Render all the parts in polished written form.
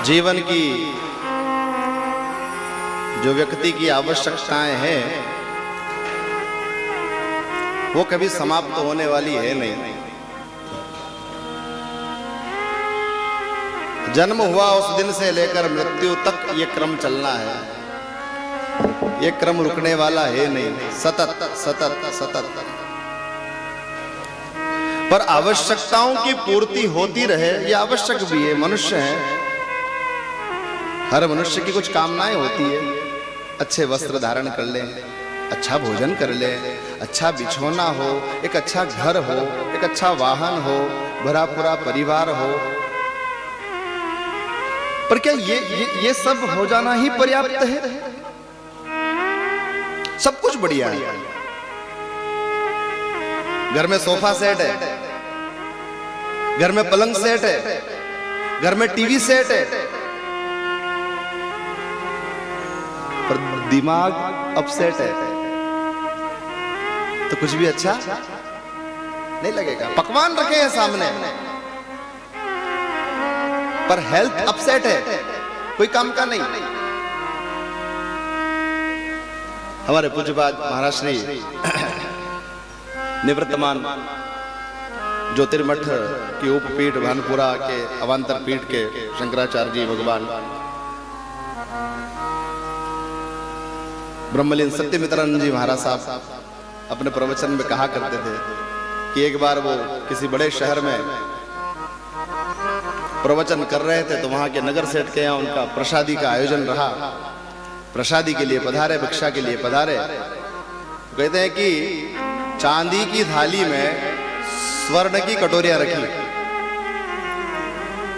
जीवन की जो व्यक्ति की आवश्यकताएं हैं वो कभी समाप्त होने वाली है नहीं। जन्म हुआ उस दिन से लेकर मृत्यु तक ये क्रम चलना है, ये क्रम रुकने वाला है नहीं, सतत सतत सतत। पर आवश्यकताओं की पूर्ति होती रहे ये आवश्यक भी है। मनुष्य है, हर मनुष्य की कुछ कामनाएं होती है। अच्छे वस्त्र धारण कर ले, अच्छा भोजन कर ले, अच्छा बिछौना हो, एक अच्छा घर हो, एक अच्छा वाहन हो, भरा पूरा परिवार हो। पर क्या ये सब हो जाना ही पर्याप्त है? सब कुछ बढ़िया है, घर में सोफा सेट है, घर में पलंग सेट है, घर में टीवी सेट है, पर दिमाग अपसेट है तो कुछ भी अच्छा नहीं लगेगा। पकवान रखे हैं सामने पर हेल्थ अपसेट है, कोई काम का नहीं। हमारे पूज्यपाद महाराज श्री निवृत्तमान ज्योतिर्मठ की उपपीठ भानपुरा के अवांतर पीठ के शंकराचार्य जी भगवान ब्रह्मलीन सत्यमित्रानंद जी महाराज साहब अपने प्रवचन में कहा करते थे कि एक बार वो किसी बड़े शहर में प्रवचन कर रहे थे तो वहां के नगर सेठ के यहाँ उनका प्रसादी का आयोजन रहा। प्रसादी के लिए पधारे, भिक्षा के लिए पधारे। कहते हैं कि चांदी की थाली में स्वर्ण की कटोरियां रखी,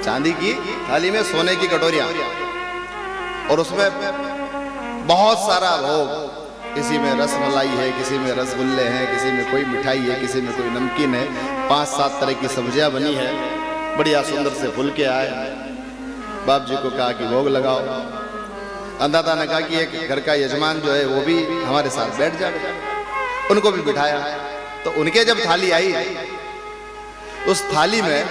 चांदी की थाली में सोने की कटोरियां, और उसमें बहुत सारा भोग, किसी में रसमलाई है, किसी में रसगुल्ले हैं, किसी में कोई मिठाई है, किसी में कोई नमकीन है, 5-7 तरह की सब्जियां बनी है, बढ़िया सुंदर से फूल के आए। बाप जी को कहा कि भोग लगाओ। अंदाता ने कहा कि एक घर का यजमान जो है वो भी हमारे साथ बैठ जाए, उनको भी बिठाया। तो उनके जब थाली आई, उस थाली में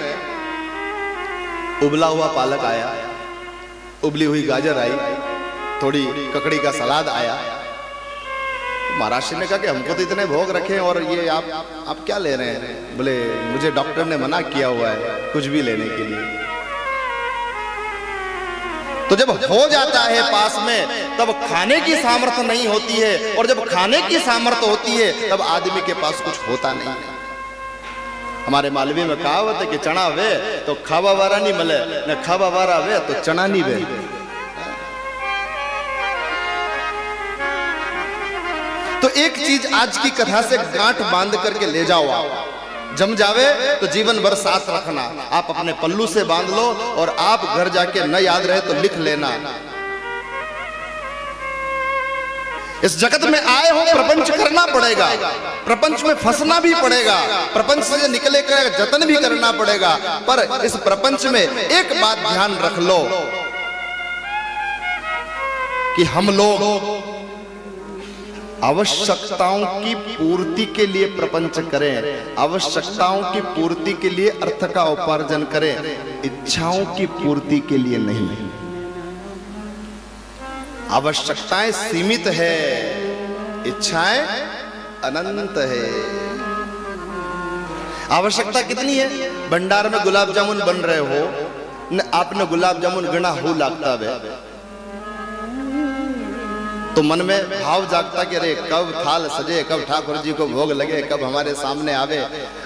उबला हुआ पालक आया, उबली हुई गाजर आई, थोड़ी ककड़ी का सलाद आया। महाराज जी ने कहा कि हमको तो इतने भोग रखे और ये आप क्या ले रहे हैं? बोले मुझे डॉक्टर ने मना किया हुआ है कुछ भी लेने के लिए। तो जब हो जाता है पास में तब खाने की सामर्थ्य नहीं होती है, और जब खाने की सामर्थ्य होती है तब आदमी के पास कुछ होता नहीं है। हमारे मालवी में कहावत है कि चना वे तो खावा वारा नहीं मिले, न खावा वारा वे तो चना नहीं वे। तो एक चीज आज की कथा से गांठ बांध करके ले जाओ, आप जम जावे तो जीवन भर साथ रखना। आप अपने पल्लू से बांध लो, और आप घर जाके न याद रहे तो लिख लेना। इस जगत में आए हो, प्रपंच करना पड़ेगा, प्रपंच में फंसना भी पड़ेगा, प्रपंच से निकले का जतन भी करना पड़ेगा। पर इस प्रपंच में एक बात ध्यान रख लो कि हम लोग आवश्यकताओं की पूर्ति के लिए प्रपंच करें, आवश्यकताओं की पूर्ति के लिए अर्थ का उपार्जन करें, इच्छाओं की पूर्ति के लिए नहीं। आवश्यकताएं सीमित है, इच्छाएं अनंत है। आवश्यकता कितनी है? भंडार में गुलाब जामुन बन रहे हो, आपने गुलाब जामुन गणा हो लागता है तो मन में भाव जागता कि अरे कब थाल सजे, कब ठाकुर जी को भोग लगे, कब हमारे सामने आवे।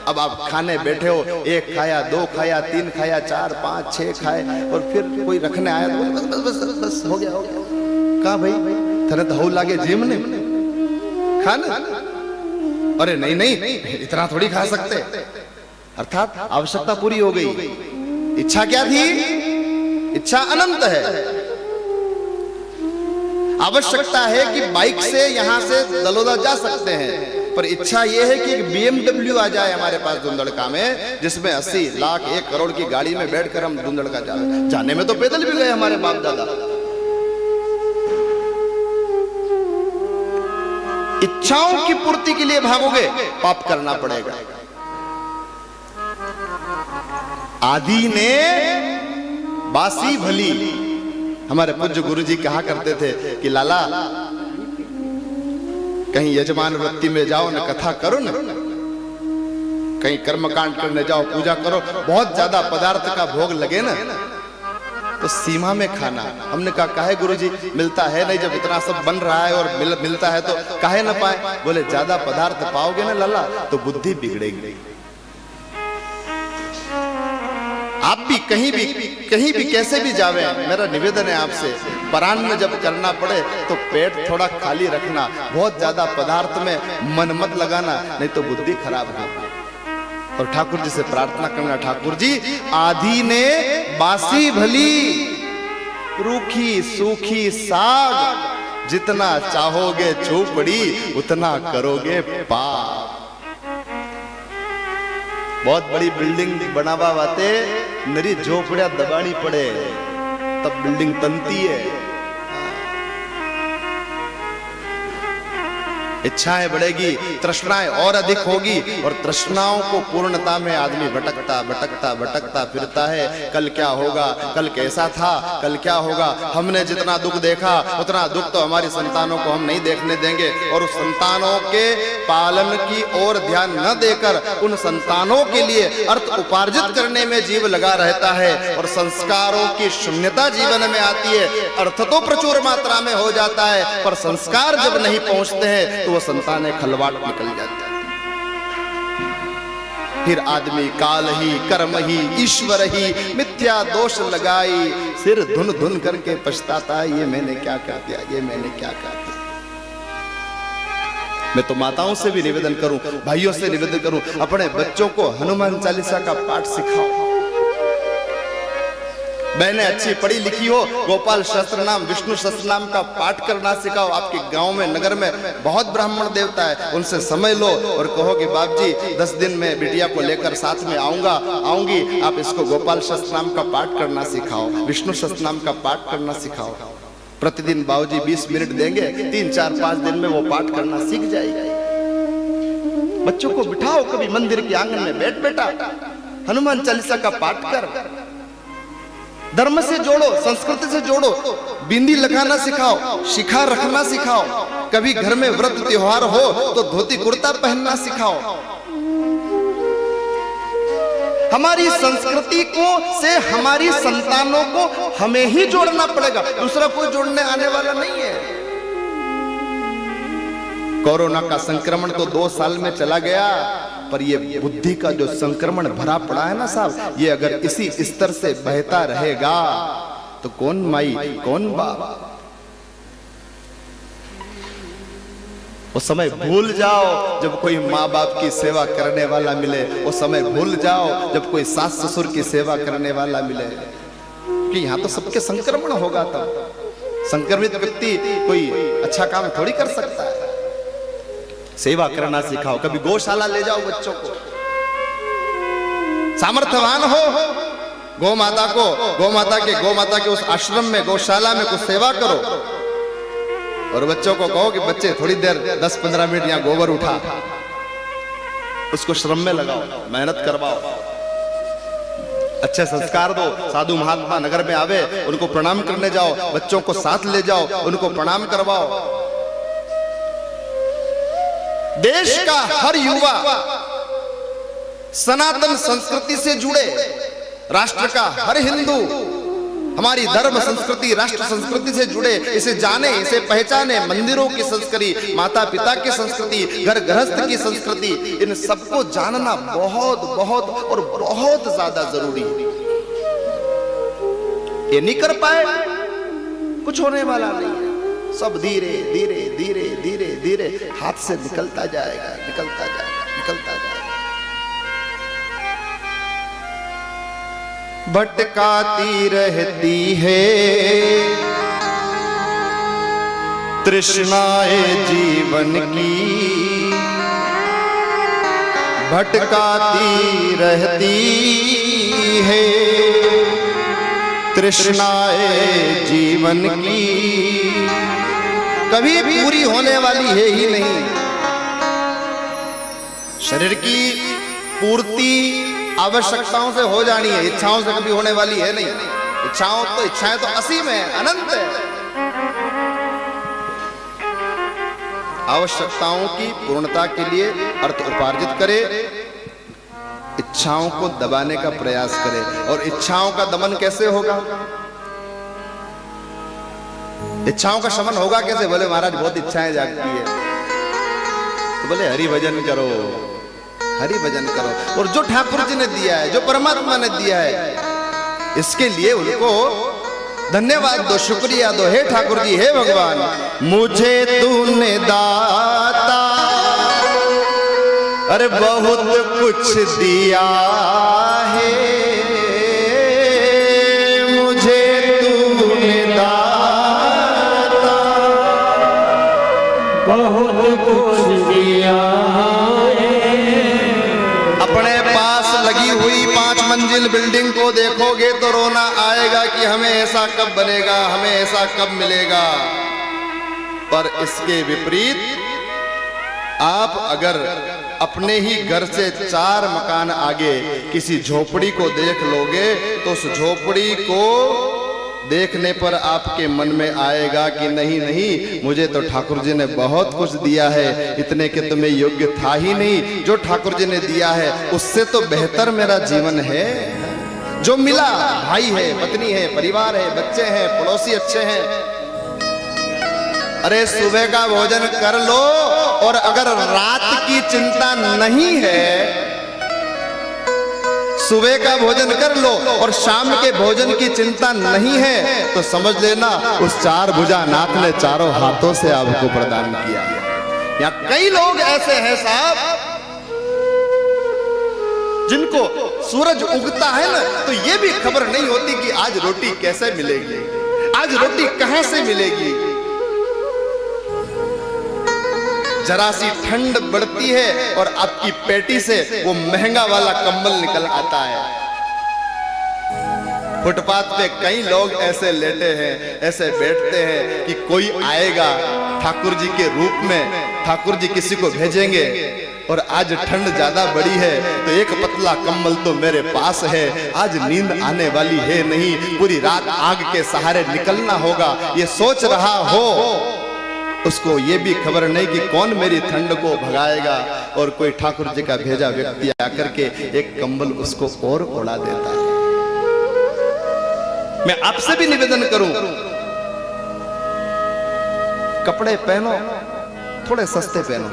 अब आप खाने बैठे हो, 1 खाया, 2 खाया, 3 खाया, 4, 5, 6 खाए, और फिर कोई रखने आया तो बस बस बस बस हो गया, हो गया। कहा भाई थरे तो हो लागे जिम ने खाना? अरे नहीं नहीं, इतना थोड़ी खा सकते। अर्थात आवश्यकता पूरी हो गई। इच्छा क्या थी? इच्छा अनंत है। आवश्यकता है कि बाइक से यहां से दलोदा जा सकते हैं, पर इच्छा यह है कि एक BMW आ जाए हमारे पास धुंधड़का में, जिसमें 80 लाख 1 करोड़ की गाड़ी में बैठकर हम धुंधड़का जाने में तो पैदल भी गए हमारे बाप दादा। इच्छाओं की पूर्ति के लिए भागोगे, पाप करना पड़ेगा। आदि ने बासी भली। हमारे पूज्य गुरुजी कहा करते थे कि लाला कहीं यजमान वृत्ति में जाओ न कथा करो न, कहीं कर्मकांड करने जाओ पूजा करो, बहुत ज्यादा पदार्थ का भोग लगे ना तो सीमा में खाना। हमने कहा काहे गुरुजी, मिलता है नहीं, जब इतना सब बन रहा है और मिलता है तो काहे न पाए। बोले ज्यादा पदार्थ पाओगे ना लाला तो बुद्धि बिगड़ेगी। आप भी कहीं भी कैसे भी जावे, मेरा निवेदन है आपसे, परान्न जब करना पड़े तो पेट थोड़ा खाली रखना, बहुत ज्यादा पदार्थ में मन मत लगाना, नहीं तो बुद्धि खराब होगी। और ठाकुर जी से प्रार्थना करना, ठाकुर जी आधी ने बासी भली, रूखी सूखी साग, जितना चाहोगे चौपड़ी उतना करोगे पाप। बहुत बड़ी बिल्डिंग बनावा वाते नरी झोपड़िया दबानी पड़े तब बिल्डिंग तनती है। इच्छाएं बढ़ेगी, तृष्णाएं और अधिक होगी, और तृष्णाओं को पूर्णता में आदमी भटकता भटकता भटकता फिरता है। कल क्या होगा, कल कैसा था, कल क्या होगा। हमने जितना दुख देखा उतना दुख तो हमारी संतानों को हम नहीं देखने देंगे, और उस संतानों के पालन की ओर ध्यान न देकर उन संतानों के लिए अर्थ उपार्जित करने में जीव लगा रहता है, और संस्कारों की शून्यता जीवन में आती है। अर्थ तो प्रचुर मात्रा में हो जाता है, पर संस्कार जब नहीं पहुंचते हैं तो वो संतानें खलवाट निकल जाती है। फिर आदमी काल ही, कर्म ही, ईश्वर ही मिथ्या दोष लगाई, सिर धुन धुन करके पछताता है, ये मैंने क्या कर दिया, ये मैंने क्या कर दिया। मैं तो माताओं से भी निवेदन करूं, भाइयों से निवेदन करूं, अपने बच्चों को हनुमान चालीसा का पाठ सिखाओ। बहनें अच्छी पढ़ी लिखी हो, गोपाल सहस्त्र नाम, विष्णु सहस्त्र नाम का पाठ करना सिखाओ। आपके गांव में, नगर में बहुत ब्राह्मण देवता है, उनसे समय लो और कहो कि बाप जी 10 दिन में बिटिया को लेकर साथ में आऊंगी, आप इसको गोपाल सहस्त्र नाम का पाठ करना सिखाओ, विष्णु सहस्त्र नाम का पाठ करना सिखाओ। प्रतिदिन बाबूजी 20 मिनट देंगे, 3, 4, 5 दिन में वो पाठ करना सीख जाएगी। बच्चों को बिठाओ, कभी मंदिर के आंगन में बैठ, बेटा हनुमान चालीसा का पाठ कर। धर्म से जोड़ो, संस्कृति से जोड़ो, बिंदी लगाना सिखाओ, शिखा रखना सिखाओ। कभी घर में व्रत त्योहार हो तो धोती कुर्ता पहनना सिखाओ। हमारी संस्कृति को से हमारी संतानों को हमें ही जोड़ना पड़ेगा, दूसरा कोई जोड़ने आने वाला नहीं है। कोरोना का संक्रमण तो 2 साल में चला गया, पर ये बुद्धि का जो संक्रमण भरा पड़ा है ना साहब, ये अगर इसी स्तर से बहता रहेगा तो कौन माई कौन बाप। वो समय भूल जाओ जब कोई माँ बाप की सेवा करने वाला मिले, वो समय भूल जाओ जब कोई सास ससुर की सेवा करने वाला मिले, कि यहाँ तो सबके संक्रमण होगा। तब संक्रमित व्यक्ति कोई अच्छा काम थोड़ी कर सकता है। सेवा करना सिखाओ, कभी गौशाला ले जाओ बच्चों को, सामर्थ्यवान हो गौ माता के उस आश्रम में, गौशाला में कुछ सेवा करो, और बच्चों को कहो कि बच्चे थोड़ी देर 10-15 मिनट यहाँ गोबर उठा, उसको श्रम में लगाओ, मेहनत करवाओ, अच्छे संस्कार दो। साधु महात्मा नगर में आवे, उनको प्रणाम करने जाओ, बच्चों को साथ ले जाओ, उनको प्रणाम करवाओ। देश का हर युवा सनातन संस्कृति से जुड़े, राष्ट्र का हर हिंदू हमारी धर्म संस्कृति, राष्ट्र संस्कृति से जुड़े, इसे जाने, इसे पहचाने। मंदिरों की संस्कृति, माता पिता की संस्कृति, घर गृहस्थ की संस्कृति, इन सबको जानना बहुत बहुत और बहुत ज्यादा जरूरी है। ये नहीं कर पाए कुछ होने वाला नहीं है। सब धीरे धीरे धीरे धीरे धीरे हाथ से निकलता जाएगा, निकलता जाएगा, निकलता जाएगा। भटकाती रहती है तृष्णाए जीवन की, भटकाती रहती है तृष्णाए जीवन की, कभी पूरी होने वाली है ही नहीं। शरीर की पूर्ति आवश्यकताओं से हो जानी है, इच्छाओं से कभी होने वाली है नहीं। इच्छाएं तो असीम है, अनंत है। आवश्यकताओं की पूर्णता के लिए अर्थ उपार्जित करे, इच्छाओं को दबाने का प्रयास करे। और इच्छाओं का दमन कैसे होगा? इच्छाओं का शमन होगा कैसे? बोले महाराज बहुत इच्छाएं जागती है, तो बोले हरि भजन करो, हरि भजन करो। और जो ठाकुर जी ने दिया है, जो परमात्मा ने दिया है, इसके लिए उनको धन्यवाद दो, शुक्रिया दो। हे ठाकुर जी, हे भगवान, मुझे तूने दाता अरे बहुत कुछ दिया है, मुझे तूने दाता बहुत कुछ दिया है। अपने पास लगी हुई 5 मंजिल बिल्डिंग को देखोगे तो रोना आएगा कि हमें ऐसा कब बनेगा, हमें ऐसा कब मिलेगा। पर इसके विपरीत आप अगर अपने ही घर से 4 मकान आगे किसी झोपड़ी को देख लोगे तो उस झोपड़ी को देखने पर आपके मन में आएगा कि नहीं नहीं, मुझे तो ठाकुर जी ने बहुत कुछ दिया है, इतने के तो मैं योग्य था ही नहीं। जो ठाकुर जी ने दिया है उससे तो बेहतर मेरा जीवन है। जो मिला, भाई है, पत्नी है, परिवार है, बच्चे हैं, पड़ोसी अच्छे हैं। अरे सुबह का भोजन कर लो, और अगर रात की चिंता नहीं है, सुबह का भोजन कर लो और शाम के भोजन की चिंता नहीं है, तो समझ लेना उस 4 भुजा नाथ ने चारों हाथों से आपको प्रदान किया। यहाँ कई लोग ऐसे हैं साहब, जिनको सूरज उगता है ना तो ये भी खबर नहीं होती कि आज रोटी कैसे मिलेगी, आज रोटी कहां से मिलेगी। जरा सी ठंड बढ़ती है और आपकी पेटी से वो महंगा वाला कंबल निकल आता है। फुटपाथ पे कई लोग ऐसे लेटे हैं, ऐसे बैठते हैं कि कोई आएगा ठाकुर जी के रूप में, ठाकुर जी किसी को भेजेंगे, और आज ठंड ज्यादा बड़ी है तो एक पतला कंबल तो मेरे पास है, आज नींद आने वाली है नहीं, पूरी रात आग के सहारे निकलना होगा, ये सोच रहा हो। उसको ये भी खबर नहीं कि कौन मेरी ठंड को भगाएगा, और कोई ठाकुर जी का भेजा व्यक्ति आकर के एक कंबल उसको और उड़ा देता है। मैं आपसे भी निवेदन करूं, कपड़े पहनो, थोड़े सस्ते पहनो,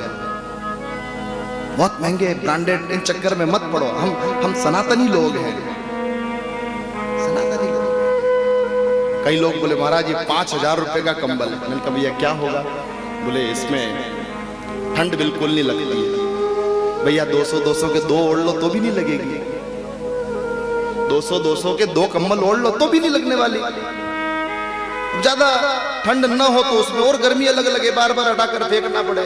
बहुत महंगे ब्रांडेड इन चक्कर में मत पड़ो। हम सनातनी लोग हैं, सनातनी लोग। कई लोग बोले महाराज ये 5000 रुपए का कंबल। मैंने कहा भैया क्या होगा? बोले इसमें ठंड बिल्कुल नहीं लगती है। भैया 200 के 2 ओढ़ लो तो भी नहीं लगेगी, 200 के 2 कंबल ओढ़ लो तो भी नहीं लगने वाली। ज्यादा ठंड ना हो तो उसमें और गर्मी अलग लगे, बार बार हटाकर फेंकना पड़े।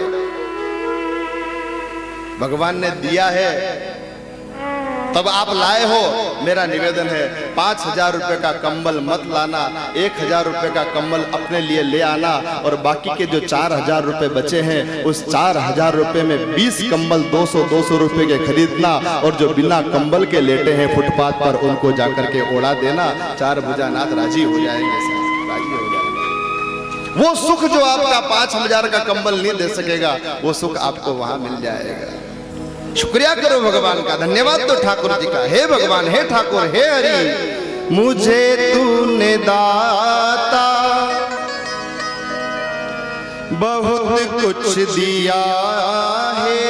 भगवान ने दिया है तब आप लाए हो। मेरा निवेदन है 5000 रुपए का कंबल मत लाना, 1000 रुपए का कंबल अपने लिए ले आना, और बाकी के जो 4000 रुपए बचे हैं उस 4000 रुपए में 20 कंबल 200 रुपए के खरीदना, और जो बिना कंबल के लेटे हैं फुटपाथ पर उनको जाकर के ओढ़ा देना। 4 भुजानाथ राजी हो जाएंगे, राजी हो जाएंगे। वो सुख जो आपका 5000 का कंबल नहीं दे सकेगा, वो सुख आपको वहां मिल जाएगा। शुक्रिया करो भगवान का, धन्यवाद दो ठाकुर जी का। हे भगवान, हे ठाकुर, हे हरि, मुझे तूने दाता बहुत कुछ दिया है,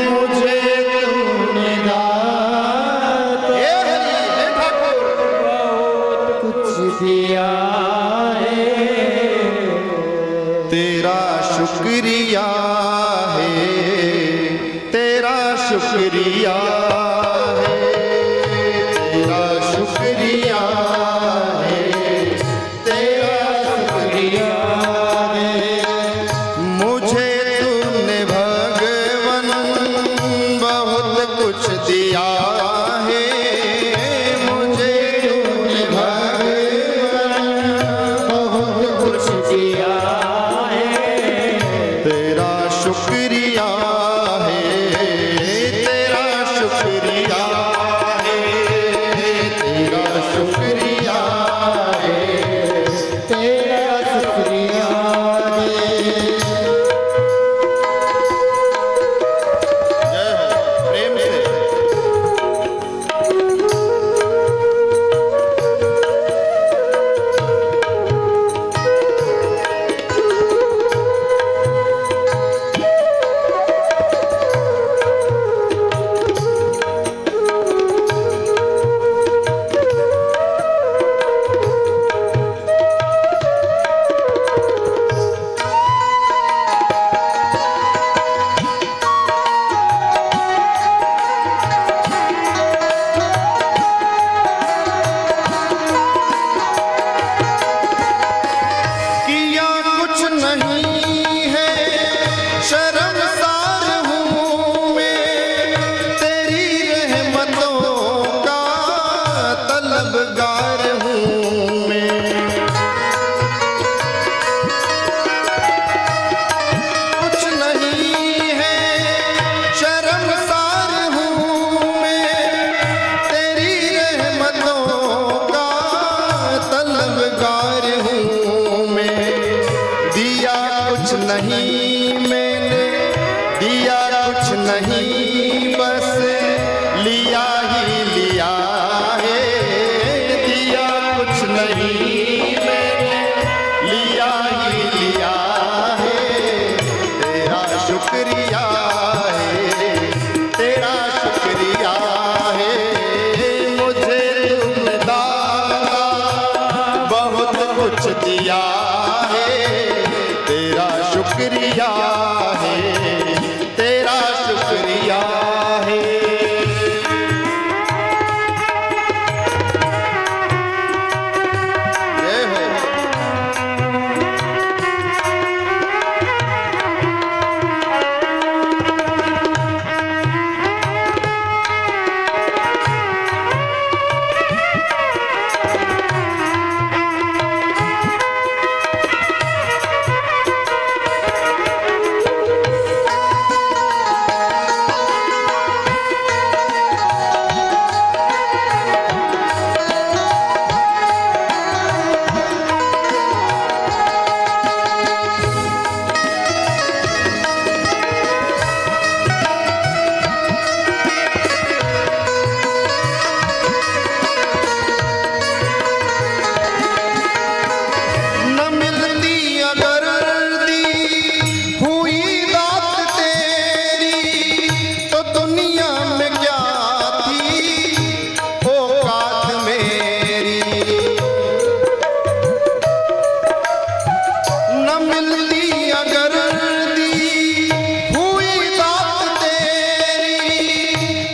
मुझे तूने दाता हे हरि, हे ठाकुर, बहुत कुछ दिया है। तेरा शुक्रिया है, तेरा शुक्रिया है, तेरा शुक्रिया है, तेरा शुक्रिया है। मुझे तूने भगवन बहुत कुछ दिया है, मुझे तूने भगवन बहुत कुछ दिया है। तेरा तलबगार हूँ मैं। कुछ नहीं है शर्मसार हूँ मैं, तेरी रहमतों का तलबगार हूँ मैं। दिया कुछ नहीं मैंने, दिया कुछ नहीं, बस लिया ही लिया है। दिया कुछ नहीं मैंने, लिया ही लिया है। तेरा शुक्रिया है, तेरा शुक्रिया है। मुझे तुमने दाता बहुत कुछ दिया है। तेरा शुक्रिया है, तेरा शुक्रिया है। जय हो। न मिलती अगर दी हुई दात तेरी, तो दुनिया में क्या थी औकात मेरी। न मिलती अगर दी हुई दात तेरी,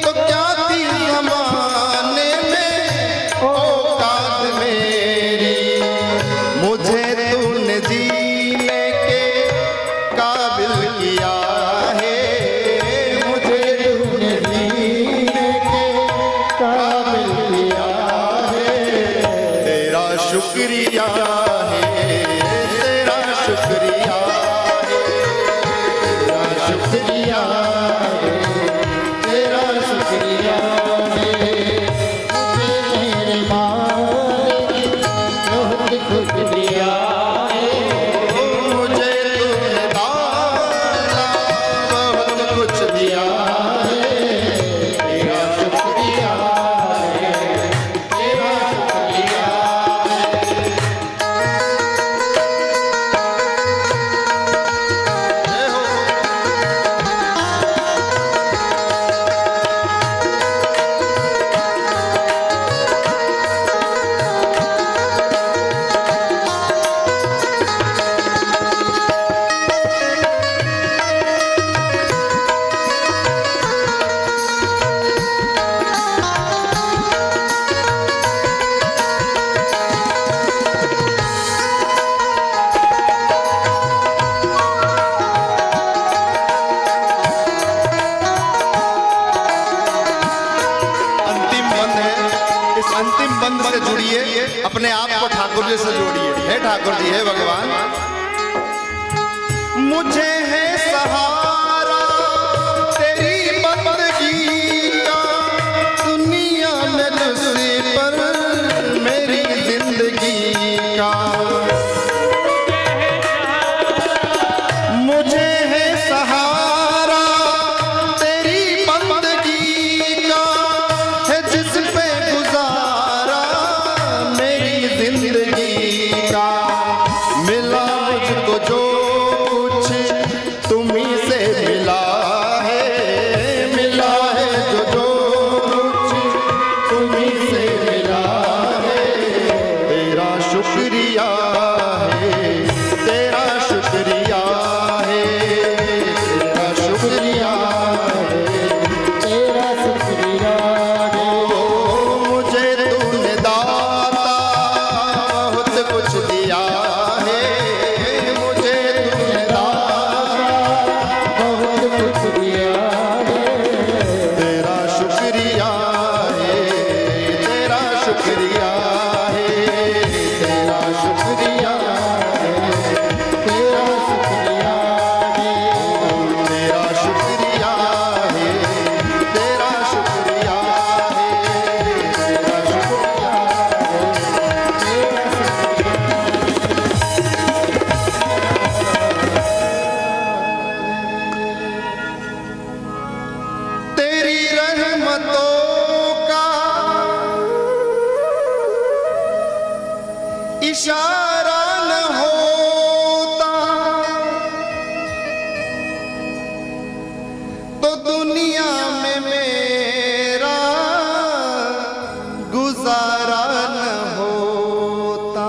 तो क्या थी ज़माने में औकात मेरी। मुझे तूने जीने के काबिल किया है। मुझे तूने जीने के काबिल किया है। तेरा शुक्रिया है, तेरा शुक्रिया है। तेरा शुक्रिया है, तेरा शुक्रिया है। मुझे मेरे मालिक बहुत कुछ दिया है। मुझे तूने दाता बहुत कुछ दिया है। तेरा शुक्रिया है, तेरा शुक्रिया है। जय हो। अंतिम बंद है, इस अंतिम बंद से जुड़िए, अपने आप को ठाकुर जी से जोड़िए। हे ठाकुर जी, हे भगवान, मुझे है सहारा तेरी बंदगी का, दुनिया में तुझसे पर मेरी जिंदगी का। मुझे है सहारा तेरी बंदगी का, है जिस पे गुजारा मेरी जिंदगी का। मिला मुझको जो कुछ तुम्ही से इशारा न होता तो दुनिया में मेरा गुजारा न होता।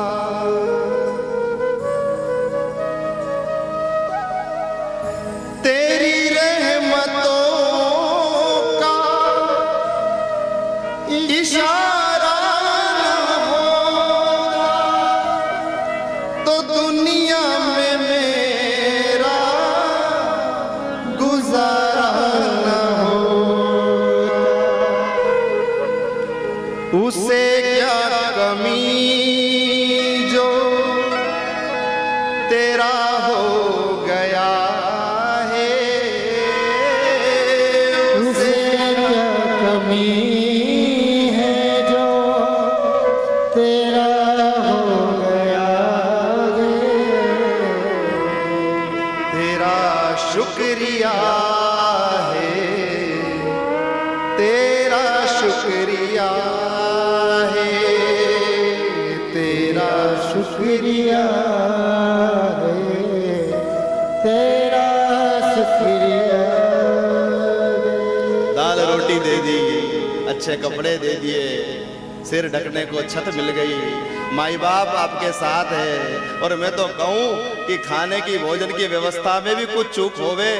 तेरी रहमतों का इशारा न होता तो दुनिया में मेरा गुजारा न होता। उसे क्या कमी जो तेरा हो गया है, उसे क्या कमी है जो तेरा हो गया है। तेरा शुक्रिया है, तेरा शुक्रिया है, तेरा शुक्रिया है, तेरा शुक्रिया है। दाल रोटी दे दी, अच्छे कपड़े दे दिए, सिर ढकने को छत मिल गई, माई बाप आपके साथ है। और मैं तो कहूं कि खाने की भोजन की व्यवस्था में भी कुछ चूक होवे,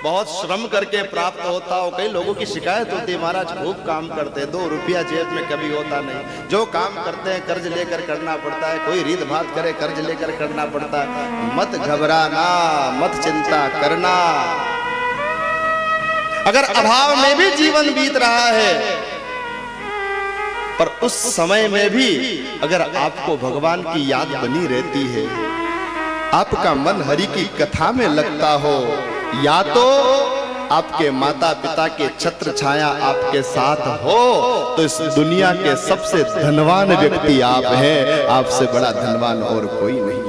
बहुत श्रम करके प्राप्त होता हो। कई लोगों की शिकायत होती है, महाराज खूब काम करते हैं, 2 रुपया जेब में कभी होता नहीं। जो काम करते हैं कर्ज लेकर करना पड़ता है, कोई रीत भात करे कर्ज लेकर करना पड़ता है। मत घबराना, मत चिंता करना। अगर अभाव में भी जीवन बीत रहा है, पर उस समय में भी अगर आपको भगवान की याद बनी रहती है, आपका मन हरि की कथा में लगता हो, या तो आपके माता पिता के छत्र छाया आपके साथ हो, तो इस दुनिया के सबसे धनवान व्यक्ति आप हैं। आपसे बड़ा धनवान और कोई नहीं।